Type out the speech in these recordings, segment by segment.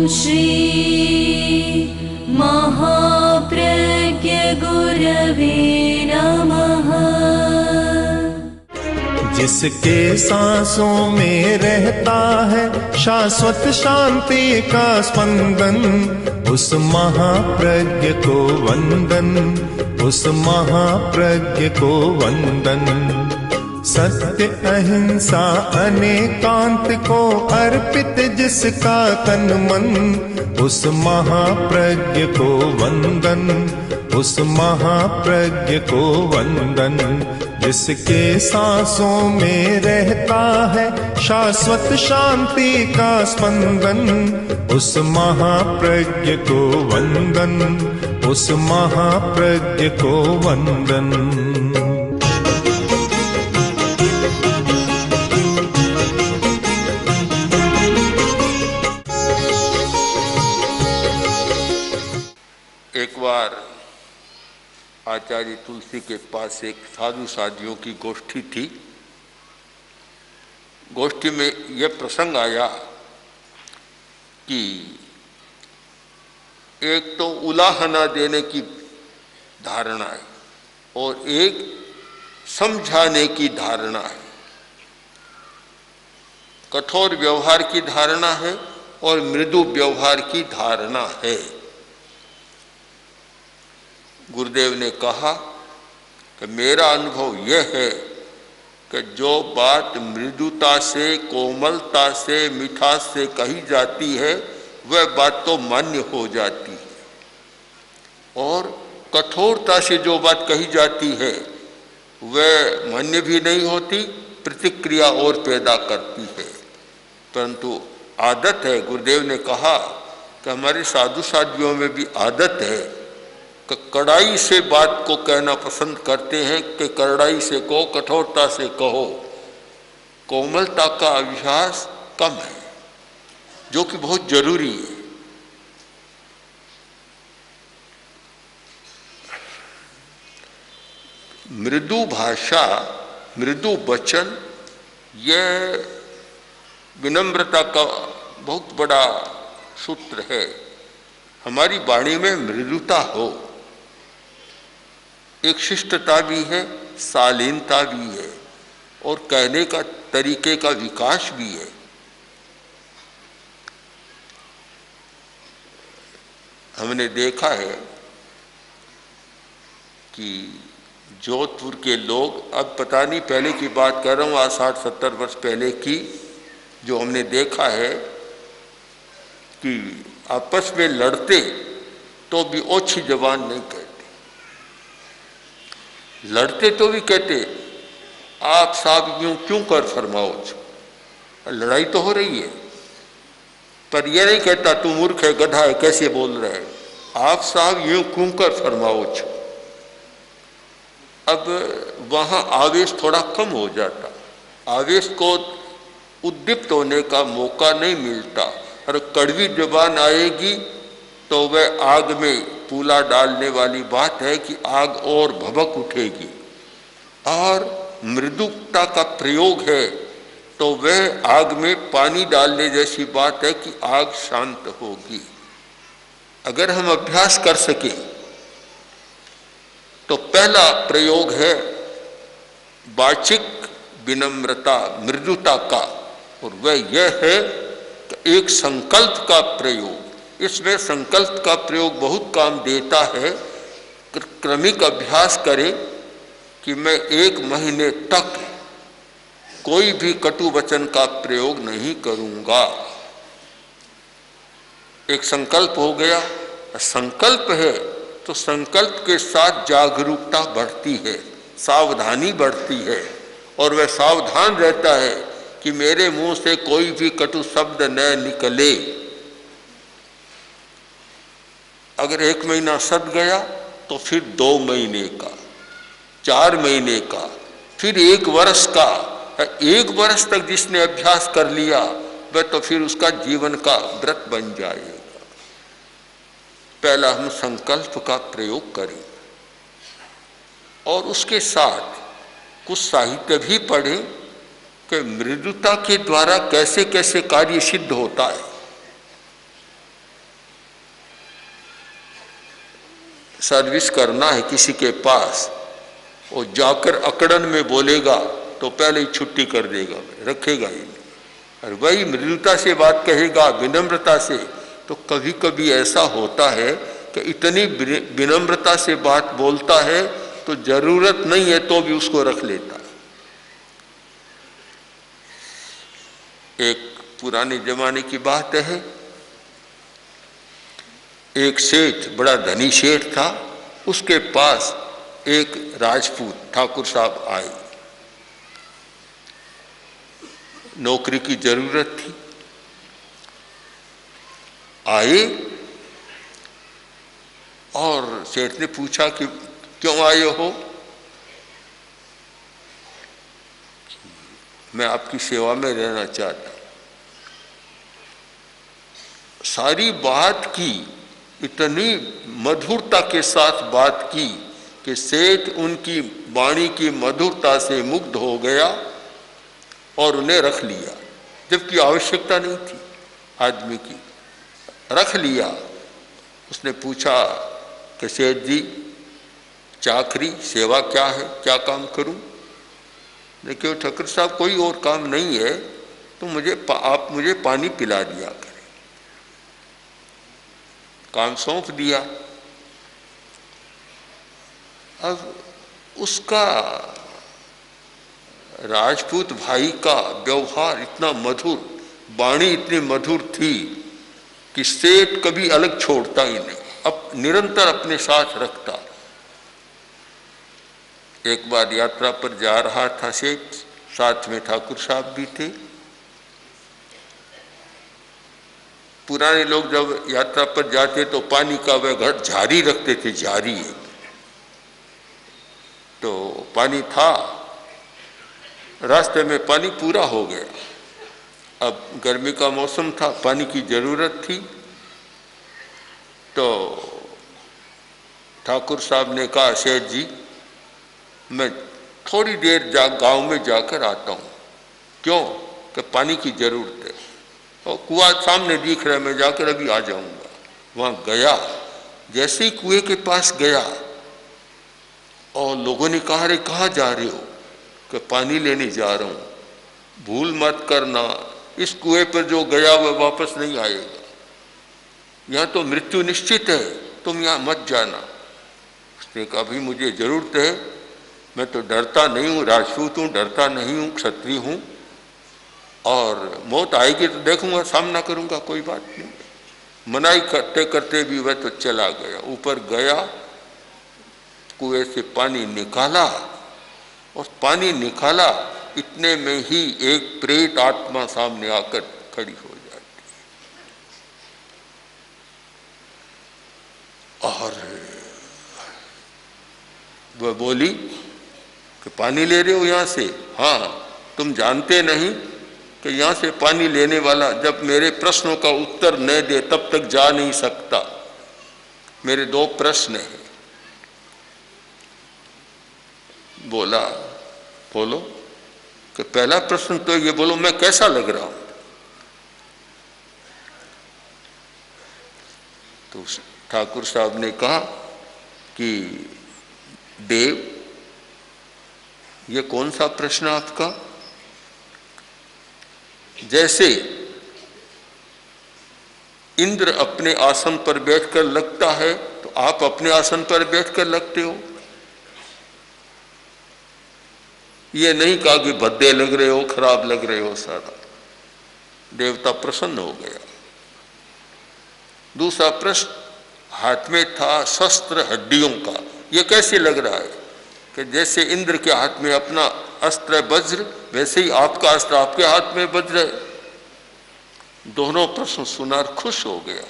श्री महाप्रज्ञ गुरवे नमः। जिसके सांसों में रहता है शाश्वत शांति का स्पंदन, उस महाप्रज्ञ को वंदन, उस महाप्रज्ञ को वंदन। सत्य अहिंसा अनेकांत को अर्पित जिसका तन मन, उस महाप्रज्ञ को वंदन, उस महाप्रज्ञ को वंदन। जिसके सांसों में रहता है शाश्वत शांति का स्पंदन, उस महाप्रज्ञ को वंदन, उस महाप्रज्ञ को वंदन। एक बार आचार्य तुलसी के पास एक साधु साधियों की गोष्ठी थी। गोष्ठी में यह प्रसंग आया कि एक तो उलाहना देने की धारणा है और एक समझाने की धारणा है। कठोर व्यवहार की धारणा है और मृदु व्यवहार की धारणा है। गुरुदेव ने कहा कि मेरा अनुभव यह है कि जो बात मृदुता से, कोमलता से, मिठास से कही जाती है वह बात तो मान्य हो जाती है, और कठोरता से जो बात कही जाती है वह मान्य भी नहीं होती, प्रतिक्रिया और पैदा करती है। परंतु आदत है, गुरुदेव ने कहा कि हमारे साधु साधियों में भी आदत है कि कड़ाई से बात को कहना पसंद करते हैं कि कड़ाई से कहो, कठोरता से कहो। कोमलता का अभ्यास कम है, जो कि बहुत जरूरी है। मृदु भाषा, मृदु वचन, यह विनम्रता का बहुत बड़ा सूत्र है। हमारी वाणी में मृदुता हो, एक शिष्टता भी है, शालीनता भी है, और कहने का तरीके का विकास भी है। हमने देखा है कि जोधपुर के लोग, अब पता नहीं पहले की बात कर रहा हूँ, आज 60-70 वर्ष पहले की, जो हमने देखा है कि आपस में लड़ते तो भी ओछी जबान नहीं कहते, लड़ते तो भी कहते आप साहब यूं क्यों कर फरमाओ छो। लड़ाई तो हो रही है, पर यह नहीं कहता तू मूर्ख है, गधा है, कैसे बोल रहे है, आप साहब यूं क्यों कर फरमाओ छो। अब वहां आवेश थोड़ा कम हो जाता, आवेश को उद्दीप्त होने का मौका नहीं मिलता, और कड़वी जबान आएगी तो वह आग में पूला डालने वाली बात है कि आग और भभक उठेगी। और मृदुता का प्रयोग है तो वह आग में पानी डालने जैसी बात है कि आग शांत होगी। अगर हम अभ्यास कर सके तो पहला प्रयोग है वाचिक विनम्रता, मृदुता का, और वह यह है कि एक संकल्प का प्रयोग। इसमें संकल्प का प्रयोग बहुत काम देता है। क्रमिक अभ्यास करें कि मैं 1 महीने तक कोई भी कटु वचन का प्रयोग नहीं करूंगा। एक संकल्प हो गया। संकल्प है तो संकल्प के साथ जागरूकता बढ़ती है, सावधानी बढ़ती है, और वह सावधान रहता है कि मेरे मुंह से कोई भी कटु शब्द न निकले। अगर 1 महीना सद गया तो फिर 2 महीने का, 4 महीने का, फिर 1 वर्ष का। 1 वर्ष तक जिसने अभ्यास कर लिया वह तो फिर उसका जीवन का व्रत बन जाएगा। पहला हम संकल्प का प्रयोग करें और उसके साथ कुछ साहित्य भी पढ़ें कि मृदुता के द्वारा कैसे कैसे कार्य सिद्ध होता है। सर्विस करना है किसी के पास, और जाकर अकड़न में बोलेगा तो पहले ही छुट्टी कर देगा, रखेगा ही नहीं। और वही मृदुता से बात कहेगा, विनम्रता से, तो कभी कभी ऐसा होता है कि इतनी विनम्रता से बात बोलता है तो जरूरत नहीं है तो भी उसको रख लेता है। एक पुराने जमाने की बात है, एक सेठ, बड़ा धनी सेठ था, उसके पास एक राजपूत ठाकुर साहब आए। नौकरी की जरूरत थी, आए और सेठ ने पूछा कि क्यों आए हो? मैं आपकी सेवा में रहना चाहता हूं। सारी बात की, इतनी मधुरता के साथ बात की कि सेठ उनकी वाणी की मधुरता से मुग्ध हो गया और उन्हें रख लिया, जबकि आवश्यकता नहीं थी आदमी की, रख लिया। उसने पूछा कि सेठ जी, चाकरी सेवा क्या है, क्या काम करूं? देखिए ठाकुर साहब, कोई और काम नहीं है तो आप मुझे पानी पिला दिया करें। काम सौंप दिया। अब उसका राजपूत भाई का व्यवहार इतना मधुर, वाणी इतनी मधुर थी कि सेठ कभी अलग छोड़ता ही नहीं, अब निरंतर अपने साथ रखता। एक बार यात्रा पर जा रहा था सेठ, साथ में ठाकुर साहब भी थे। पुराने लोग जब यात्रा पर जाते तो पानी का वह घट जारी रखते थे, जारी। तो पानी था, रास्ते में पानी पूरा हो गया। अब गर्मी का मौसम था, पानी की जरूरत थी। तो ठाकुर साहब ने कहा, सेठ जी मैं थोड़ी देर गांव में जाकर आता हूँ। क्यों? कि पानी की जरूरत है, और कुआं सामने दिख रहा है, मैं जाकर अभी आ जाऊंगा। वहां गया, जैसे ही कुएं के पास गया और लोगों ने कहा, अरे कहाँ जा रहे हो? कि पानी लेने जा रहा हूँ। भूल मत करना, इस कुएं पर जो गया वह वापस नहीं आएगा, यहाँ तो मृत्यु निश्चित है, तुम यहाँ मत जाना। उसने कहा, अभी मुझे जरूरत है, मैं तो डरता नहीं हूँ, राजपूत हूँ, डरता नहीं हूँ, क्षत्रिय हूँ, और मौत आएगी तो देखूंगा, सामना करूंगा, कोई बात नहीं। मनाई करते करते भी वह तो चला गया। ऊपर गया, कुएं से पानी निकाला, और पानी निकाला, इतने में ही एक प्रेत आत्मा सामने आकर खड़ी हो जाती। और वह बोली कि पानी ले रहे हो यहाँ से? हाँ, तुम जानते नहीं कि यहाँ से पानी लेने वाला जब मेरे प्रश्नों का उत्तर न दे तब तक जा नहीं सकता। मेरे 2 प्रश्न हैं। बोलो कि पहला प्रश्न तो ये बोलो, मैं कैसा लग रहा हूं? तो ठाकुर साहब ने कहा कि देव, ये कौन सा प्रश्न आपका? जैसे इंद्र अपने आसन पर बैठकर लगता है तो आप अपने आसन पर बैठकर लगते हो। ये नहीं कहा कि भद्दे लग रहे हो, खराब लग रहे हो। सारा देवता प्रसन्न हो गया। दूसरा प्रश्न, हाथ में था शस्त्र हड्डियों का, ये कैसे लग रहा है? कि जैसे इंद्र के हाथ में अपना अस्त्र वज्र, वैसे ही आपका अस्त्र आपके हाथ में वज्र है। दोनों प्रश्न सुनार खुश हो गया।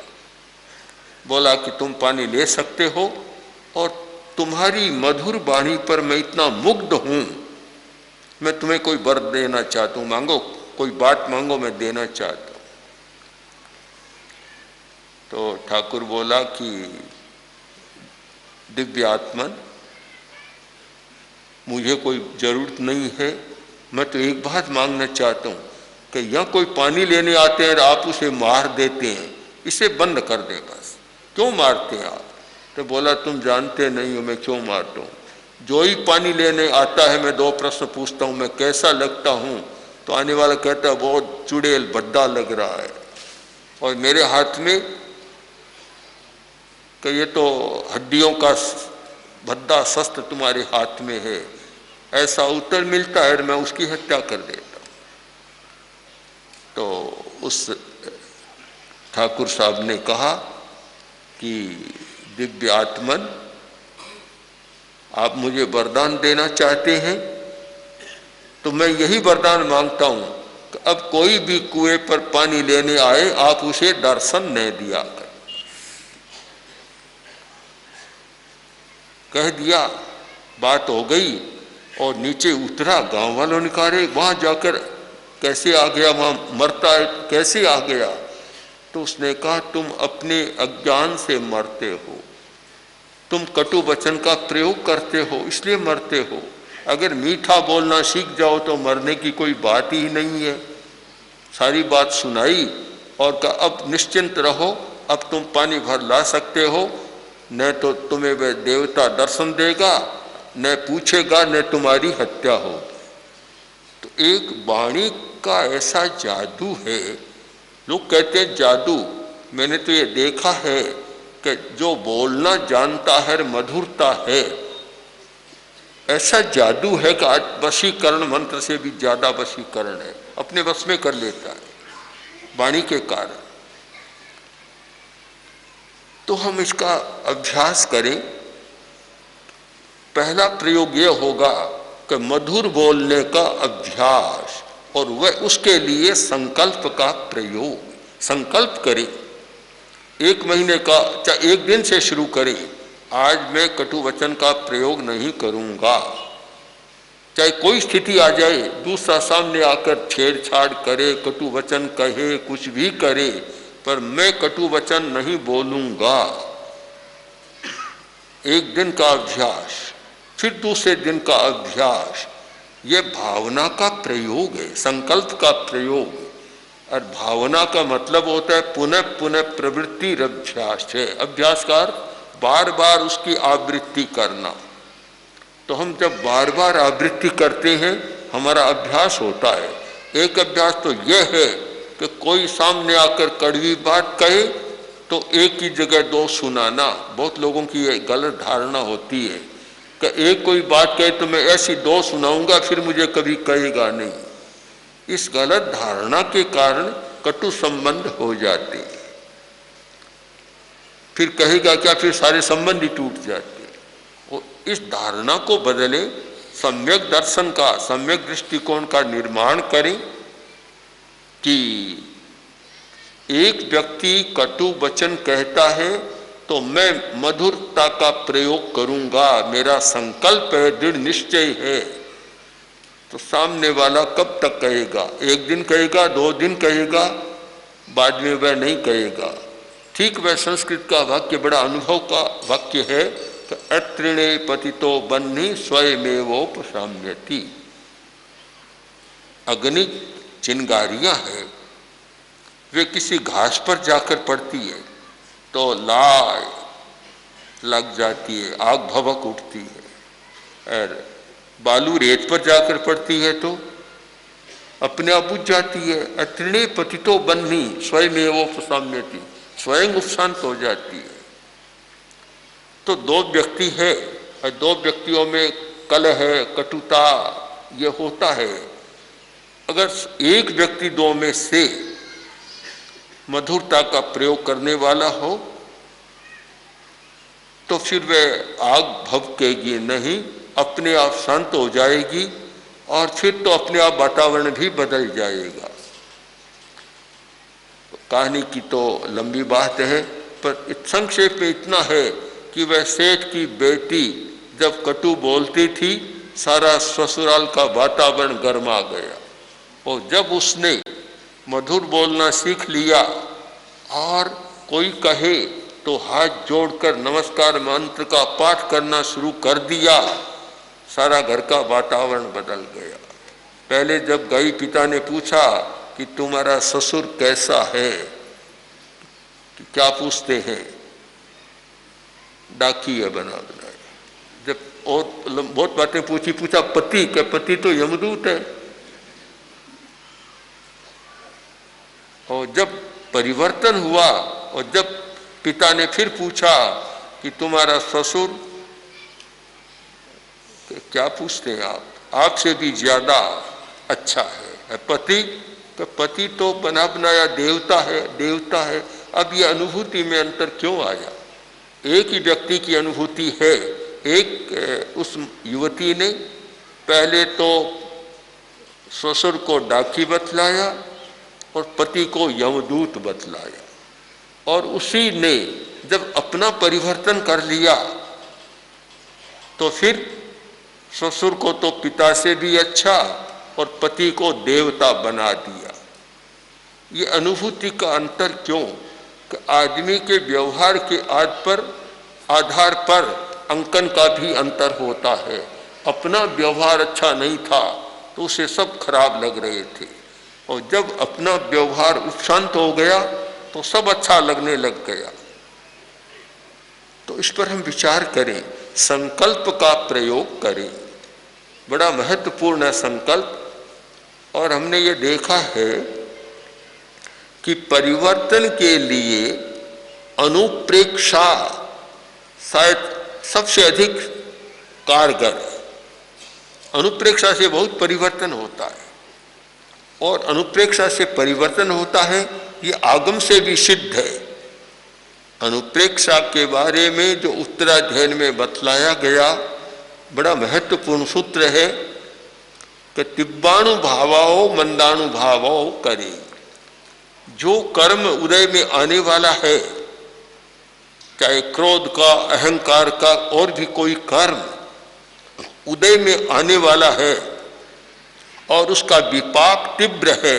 बोला कि तुम पानी ले सकते हो, और तुम्हारी मधुर वाणी पर मैं इतना मुग्ध हूं, मैं तुम्हें कोई वर देना चाहता हूं, मांगो, कोई बात मांगो, मैं देना चाहता हूं। तो ठाकुर बोला कि दिव्य आत्मन, मुझे कोई जरूरत नहीं है, मैं तो एक बात मांगना चाहता हूं कि यहाँ कोई पानी लेने आते हैं और आप उसे मार देते हैं, इसे बंद कर दें बस। क्यों मारते हैं आप? तो बोला तुम जानते नहीं हो मैं क्यों मारता हूँ। जो ही पानी लेने आता है मैं 2 प्रश्न पूछता हूँ, मैं कैसा लगता हूँ, तो आने वाला कहता है बहुत चुड़ैल भद्दा लग रहा है, और मेरे हाथ में कि ये तो हड्डियों का भद्दा शस्त्र तुम्हारे हाथ में है, ऐसा उत्तर मिलता है, मैं उसकी हत्या कर देता। तो उस ठाकुर साहब ने कहा कि दिव्य आत्मन, आप मुझे वरदान देना चाहते हैं तो मैं यही वरदान मांगता हूं कि अब कोई भी कुएं पर पानी लेने आए आप उसे दर्शन न दिया कर। कह दिया, बात हो गई और नीचे उतरा। गांव वालों ने कहा रे वहां जाकर कैसे आ गया, वहां मरता है कैसे आ गया? तो उसने कहा तुम अपने अज्ञान से मरते हो, तुम कटु वचन का प्रयोग करते हो इसलिए मरते हो। अगर मीठा बोलना सीख जाओ तो मरने की कोई बात ही नहीं है। सारी बात सुनाई और कहा अब निश्चिंत रहो, अब तुम पानी भर ला सकते हो, न तो तुम्हें वह देवता दर्शन देगा, न पूछेगा, न तुम्हारी हत्या हो। तो एक वाणी का ऐसा जादू है। लोग कहते हैं जादू, मैंने तो ये देखा है कि जो बोलना जानता है मधुरता है, ऐसा जादू है कि आज वशीकरण मंत्र से भी ज्यादा वशीकरण है, अपने वश में कर लेता है वाणी के कारण। तो हम इसका अभ्यास करें। पहला प्रयोग यह होगा कि मधुर बोलने का अभ्यास, और वह उसके लिए संकल्प का प्रयोग। संकल्प करें, 1 महीने का चाहे 1 दिन से शुरू करें, आज मैं कटु वचन का प्रयोग नहीं करूंगा। चाहे कोई स्थिति आ जाए, दूसरा सामने आकर छेड़छाड़ करे, कटु वचन कहे, कुछ भी करे, पर मैं कटु वचन नहीं बोलूंगा। 1 दिन का अभ्यास, फिर दूसरे दिन का अभ्यास। यह भावना का प्रयोग है, संकल्प का प्रयोग। और भावना का मतलब होता है पुनः पुनः प्रवृत्ति अभ्यास है। अभ्यास का बार बार उसकी आवृत्ति करना। तो हम जब बार बार आवृत्ति करते हैं हमारा अभ्यास होता है। एक अभ्यास तो यह है कि कोई सामने आकर कड़वी बात कहे तो एक ही जगह 2 सुनाना। बहुत लोगों की ये गलत धारणा होती है कि एक कोई बात कहे तो मैं ऐसी 2 सुनाऊंगा फिर मुझे कभी कहेगा नहीं। इस गलत धारणा के कारण कटु संबंध हो जाते हैं। फिर कहेगा क्या, फिर सारे संबंध ही टूट जाते हैं। और इस धारणा को बदले, सम्यक दर्शन का, सम्यक दृष्टिकोण का निर्माण करें कि एक व्यक्ति कटु वचन कहता है तो मैं मधुरता का प्रयोग करूंगा, मेरा संकल्प है, दृढ़ निश्चय है। तो सामने वाला कब तक कहेगा? 1 दिन कहेगा, 2 दिन कहेगा, बाद में वह नहीं कहेगा। ठीक वह संस्कृत का वाक्य बड़ा अनुभव का वाक्य है कि अत्रिणे पतितो बन्ही स्वयमेवोपशाम्यति। अग्नि चिंगारियां हैं, वे किसी घास पर जाकर पड़ती है तो लाल लग जाती है, आग भभक उठती है। और बालू रेत पर जाकर पड़ती है तो अपने आप बुझ जाती है। अत्रिणे पतितो बन्ही स्वयमेवोपशाम्यति, स्वयं उपशांत हो जाती है। तो 2 व्यक्ति है और 2 व्यक्तियों में कलह है, कटुता ये होता है। अगर एक व्यक्ति 2 में से मधुरता का प्रयोग करने वाला हो तो फिर वह आग भभकेगी नहीं, अपने आप शांत हो जाएगी और फिर तो अपने आप वातावरण भी बदल जाएगा। कहानी की तो लंबी बात है, पर संक्षेप में इतना है कि वह सेठ की बेटी जब कटु बोलती थी सारा ससुराल का वातावरण गर्मा गया। और जब उसने मधुर बोलना सीख लिया और कोई कहे तो हाथ जोड़कर नमस्कार मंत्र का पाठ करना शुरू कर दिया, सारा घर का वातावरण बदल गया। पहले जब गई पिता ने पूछा कि तुम्हारा ससुर कैसा है, कि क्या पूछते हैं, डाकिया बना बनाया। जब और बहुत बातें पूछा पति के, पति तो यमदूत है। और जब परिवर्तन हुआ और जब पिता ने फिर पूछा कि तुम्हारा ससुर, क्या पूछते हैं आप, आपसे भी ज्यादा अच्छा है पति, तो पति तो बना बनाया देवता है, देवता है। अब ये अनुभूति में अंतर क्यों आया? एक ही व्यक्ति की अनुभूति है। एक उस युवती ने पहले तो ससुर को डाकी बतलाया और पति को यमदूत बतलाया, और उसी ने जब अपना परिवर्तन कर लिया तो फिर ससुर को तो पिता से भी अच्छा और पति को देवता बना दिया। ये अनुभूति का अंतर क्यों? कि आदमी के व्यवहार के आधार पर अंकन का भी अंतर होता है। अपना व्यवहार अच्छा नहीं था तो उसे सब खराब लग रहे थे, और जब अपना व्यवहार उपशांत हो गया तो सब अच्छा लगने लग गया। तो इस पर हम विचार करें, संकल्प का प्रयोग करें। बड़ा महत्वपूर्ण है संकल्प। और हमने ये देखा है कि परिवर्तन के लिए अनुप्रेक्षा शायद सबसे अधिक कारगर है। अनुप्रेक्षा से बहुत परिवर्तन होता है, और अनुप्रेक्षा से परिवर्तन होता है ये आगम से भी सिद्ध है। अनुप्रेक्षा के बारे में जो उत्तराध्ययन में बतलाया गया बड़ा महत्वपूर्ण सूत्र है कि तिब्बाणुभावो मंदानुभावो करे। जो कर्म उदय में आने वाला है, चाहे क्रोध का, अहंकार का, और भी कोई कर्म उदय में आने वाला है और उसका विपाक तीव्र है,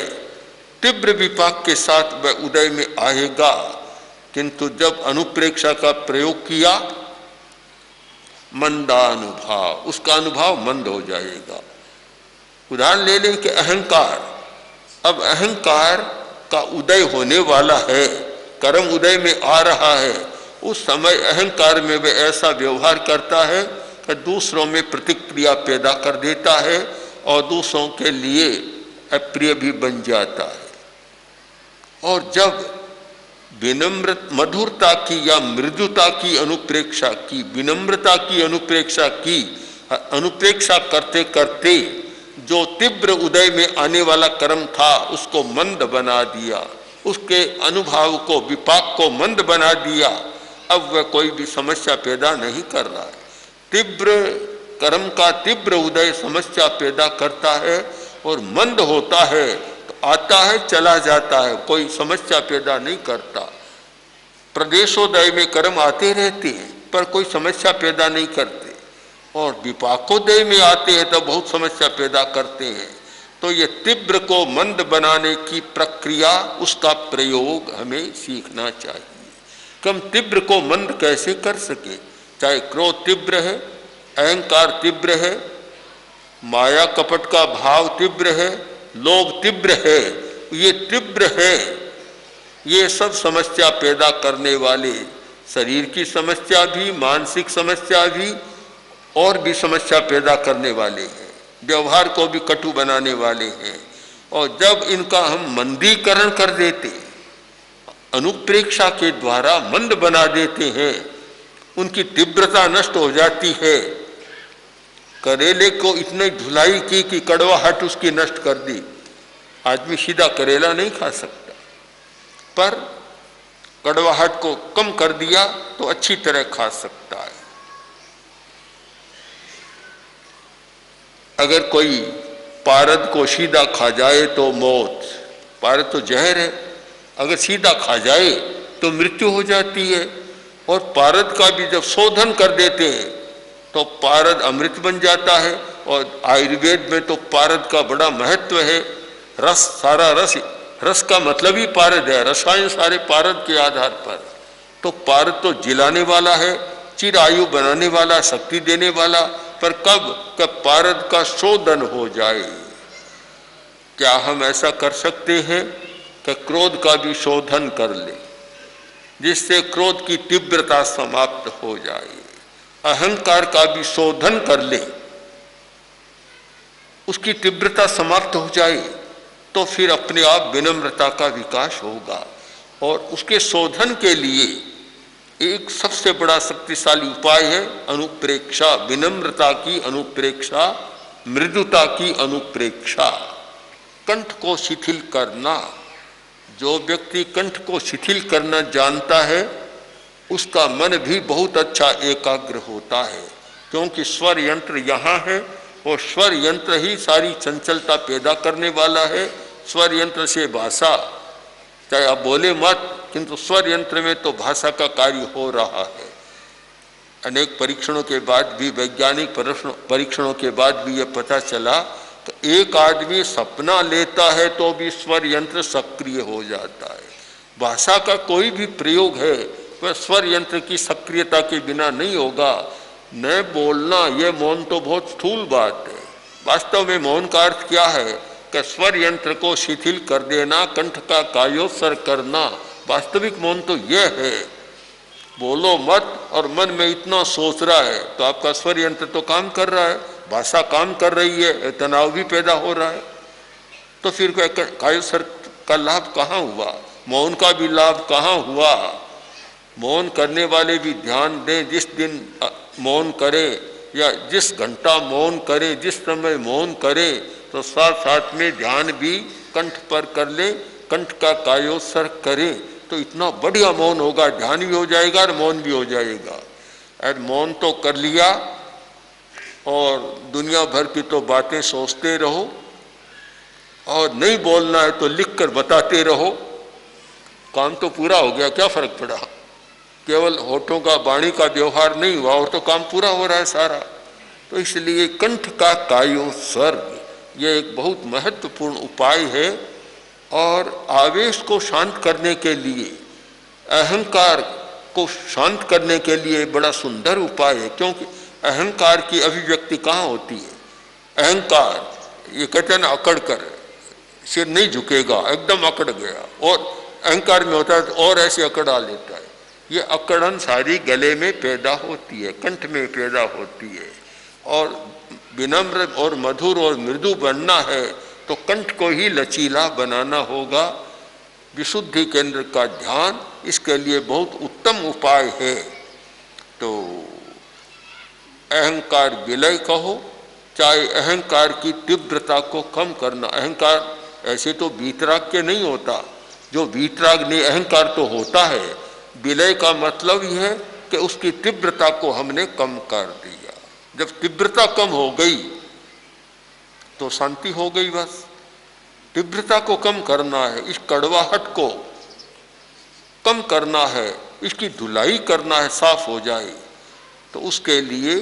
तीव्र विपाक के साथ वह उदय में आएगा। किंतु जब अनुप्रेक्षा का प्रयोग किया, मंदानुभाव, उसका अनुभव मंद हो जाएगा। उदाहरण ले लें कि अहंकार, अब अहंकार का उदय होने वाला है, कर्म उदय में आ रहा है, उस समय अहंकार में वह ऐसा व्यवहार करता है कि दूसरों में प्रतिक्रिया पैदा कर देता है और दूसरों के लिए अप्रिय भी बन जाता है। और जब विनम्र मधुरता की या मृदुता की अनुप्रेक्षा की, विनम्रता की अनुप्रेक्षा की, अनुप्रेक्षा करते करते जो तीव्र उदय में आने वाला कर्म था उसको मंद बना दिया, उसके अनुभव को, विपाक को मंद बना दिया। अब वह कोई भी समस्या पैदा नहीं कर रहा है। तीव्र कर्म का तीव्र उदय समस्या पैदा करता है और मंद होता है तो आता है चला जाता है, कोई समस्या पैदा नहीं करता। प्रदेशोदय में कर्म आते रहते हैं पर कोई समस्या पैदा नहीं करते, और विपाकोदय में आते हैं तो बहुत समस्या पैदा करते हैं। तो ये तीव्र को मंद बनाने की प्रक्रिया, उसका प्रयोग हमें सीखना चाहिए कि हम तीव्र को मंद कैसे कर सके। चाहे क्रोध तीव्र है, अहंकार तीव्र है, माया कपट का भाव तीव्र है, लोभ तीव्र है, ये तीव्र है, ये सब समस्या पैदा करने वाले, शरीर की समस्या भी, मानसिक समस्या भी, और भी समस्या पैदा करने वाले हैं, व्यवहार को भी कटु बनाने वाले हैं। और जब इनका हम मंदीकरण कर देते, अनुप्रेक्षा के द्वारा मंद बना देते हैं, उनकी तीव्रता नष्ट हो जाती है। करेले को इतनी धुलाई की कि कड़वाहट उसकी नष्ट कर दी। आदमी सीधा करेला नहीं खा सकता, पर कड़वाहट को कम कर दिया तो अच्छी तरह खा सकता है। अगर कोई पारद को सीधा खा जाए तो मौत, पारद तो जहर है, अगर सीधा खा जाए तो मृत्यु हो जाती है। और पारद का भी जब शोधन कर देते हैं तो पारद अमृत बन जाता है। और आयुर्वेद में तो पारद का बड़ा महत्व है। रस, सारा रस का मतलब ही पारद है, रसायन सारे पारद के आधार पर। तो पारद तो जिलाने वाला है, चिर आयु बनाने वाला, शक्ति देने वाला, पर कब पारद का शोधन हो जाए। क्या हम ऐसा कर सकते हैं कि क्रोध का भी शोधन कर ले? जिससे क्रोध की तीव्रता समाप्त हो जाए, अहंकार का भी शोधन कर ले, उसकी तीव्रता समाप्त हो जाए, तो फिर अपने आप विनम्रता का विकास होगा। और उसके शोधन के लिए एक सबसे बड़ा शक्तिशाली उपाय है अनुप्रेक्षा, विनम्रता की अनुप्रेक्षा, मृदुता की अनुप्रेक्षा, कंठ को शिथिल करना। जो व्यक्ति कंठ को शिथिल करना जानता है उसका मन भी बहुत अच्छा एकाग्र होता है, क्योंकि स्वर यंत्र यहाँ है और स्वर यंत्र ही सारी चंचलता पैदा करने वाला है। स्वर यंत्र से भाषा, चाहे आप बोले मत, किंतु स्वर यंत्र में तो भाषा का कार्य हो रहा है। अनेक परीक्षणों के बाद भी, वैज्ञानिक परीक्षणों के बाद भी यह पता चला तो एक आदमी सपना लेता है तो भी स्वर यंत्र सक्रिय हो जाता है। भाषा का कोई भी प्रयोग है वह स्वर यंत्र की सक्रियता के बिना नहीं होगा। न बोलना, यह मौन तो बहुत स्थूल बात है। वास्तव में मौन का अर्थ क्या है कि स्वर यंत्र को शिथिल कर देना, कंठ का कायोत्सर्ग करना। वास्तविक मौन तो यह है, बोलो मत और मन में इतना सोच रहा है तो आपका स्वर यंत्र तो काम कर रहा है, भाषा काम कर रही है, तनाव भी पैदा हो रहा है। तो फिर कायोत्सर्ग का लाभ कहाँ हुआ, मौन का भी लाभ कहाँ हुआ। मौन करने वाले भी ध्यान दें, जिस दिन मौन करे या जिस घंटा मौन करे, जिस समय मौन करे, तो साथ साथ में ध्यान भी कंठ पर कर ले, कंठ का कायोत्सर्ग करे, तो इतना बढ़िया मौन होगा, ध्यान भी हो जाएगा और मौन भी हो जाएगा। और मौन तो कर लिया और दुनिया भर की तो बातें सोचते रहो, और नहीं बोलना है तो लिख कर बताते रहो, काम तो पूरा हो गया, क्या फर्क पड़ा। केवल होठों का, वाणी का व्यवहार नहीं हुआ और तो काम पूरा हो रहा है सारा। तो इसलिए कंठ का कायोत्सर्ग ये एक बहुत महत्वपूर्ण उपाय है। और आवेश को शांत करने के लिए, अहंकार को शांत करने के लिए बड़ा सुंदर उपाय है, क्योंकि अहंकार की अभिव्यक्ति कहाँ होती है। अहंकार ये कहते हैं ना, अकड़ कर सिर नहीं झुकेगा, एकदम अकड़ गया, और अहंकार में होता है और ऐसे अकड़ा लेता है। ये अकड़न सारी गले में पैदा होती है, कंठ में पैदा होती है। और विनम्र और मधुर और मृदु बनना है तो कंठ को ही लचीला बनाना होगा। विशुद्धि केंद्र का ध्यान इसके लिए बहुत उत्तम उपाय है। तो अहंकार विलय कहो, चाहे अहंकार की तीव्रता को कम करना। अहंकार ऐसे तो वीतराग नहीं होता, जो वीतराग ने अहंकार तो होता है। विलय का मतलब यह है कि उसकी तीव्रता को हमने कम कर दिया। जब तीव्रता कम हो गई तो शांति हो गई। बस तीव्रता को कम करना है, इस कड़वाहट को कम करना है, इसकी धुलाई करना है, साफ हो जाए। तो उसके लिए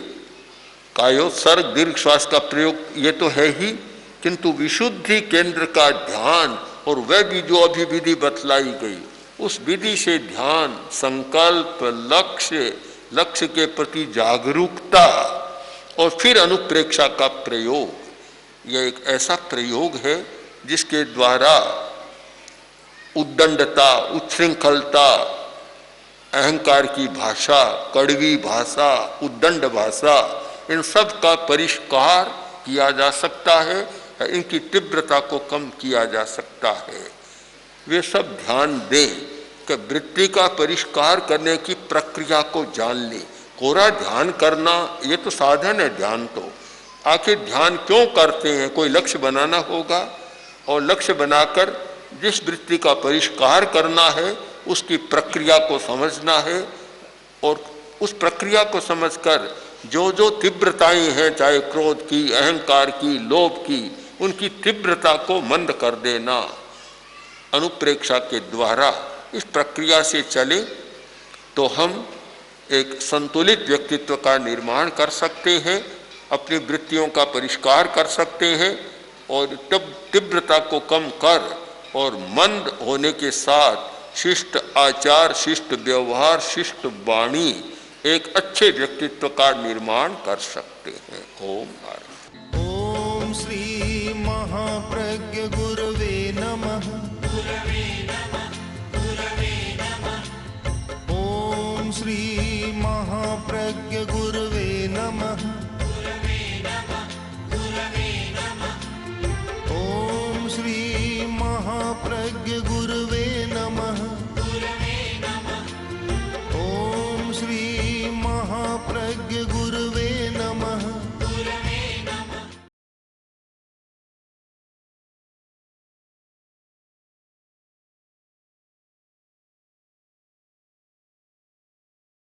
कायोत्सर्ग, दीर्घ श्वास का प्रयोग ये तो है ही, किंतु विशुद्धि केंद्र का ध्यान, और वह भी जो अभी विधि बतलाई गई, उस विधि से ध्यान, संकल्प, लक्ष्य के प्रति जागरूकता, और फिर अनुप्रेक्षा का प्रयोग। यह एक ऐसा प्रयोग है जिसके द्वारा उद्दंडता, उच्छृंखलता, अहंकार की भाषा, कड़वी भाषा, उद्दंड भाषा, इन सब का परिष्कार किया जा सकता है, इनकी तीव्रता को कम किया जा सकता है। वे सब ध्यान दें कि वृत्ति का परिष्कार करने की प्रक्रिया को जान लें। कोरा ध्यान करना ये तो साधन है ध्यान तो। आखिर ध्यान क्यों करते हैं, कोई लक्ष्य बनाना होगा, और लक्ष्य बनाकर जिस वृत्ति का परिष्कार करना है उसकी प्रक्रिया को समझना है, और उस प्रक्रिया को समझकर जो जो तीव्रताएं हैं, चाहे क्रोध की, अहंकार की, लोभ की, उनकी तीव्रता को मंद कर देना। अनुप्रेक्षा के द्वारा इस प्रक्रिया से चले तो हम एक संतुलित व्यक्तित्व का निर्माण कर सकते हैं, अपनी वृत्तियों का परिष्कार कर सकते हैं, और तब तीव्रता को कम कर और मंद होने के साथ शिष्ट आचार, शिष्ट व्यवहार, शिष्ट वाणी, एक अच्छे व्यक्तित्व का निर्माण कर सकते हैं। ओम नारायण। ओम श्री महाप्रज्ञ गुरवे नमः। महाप्रज्ञ गुरवे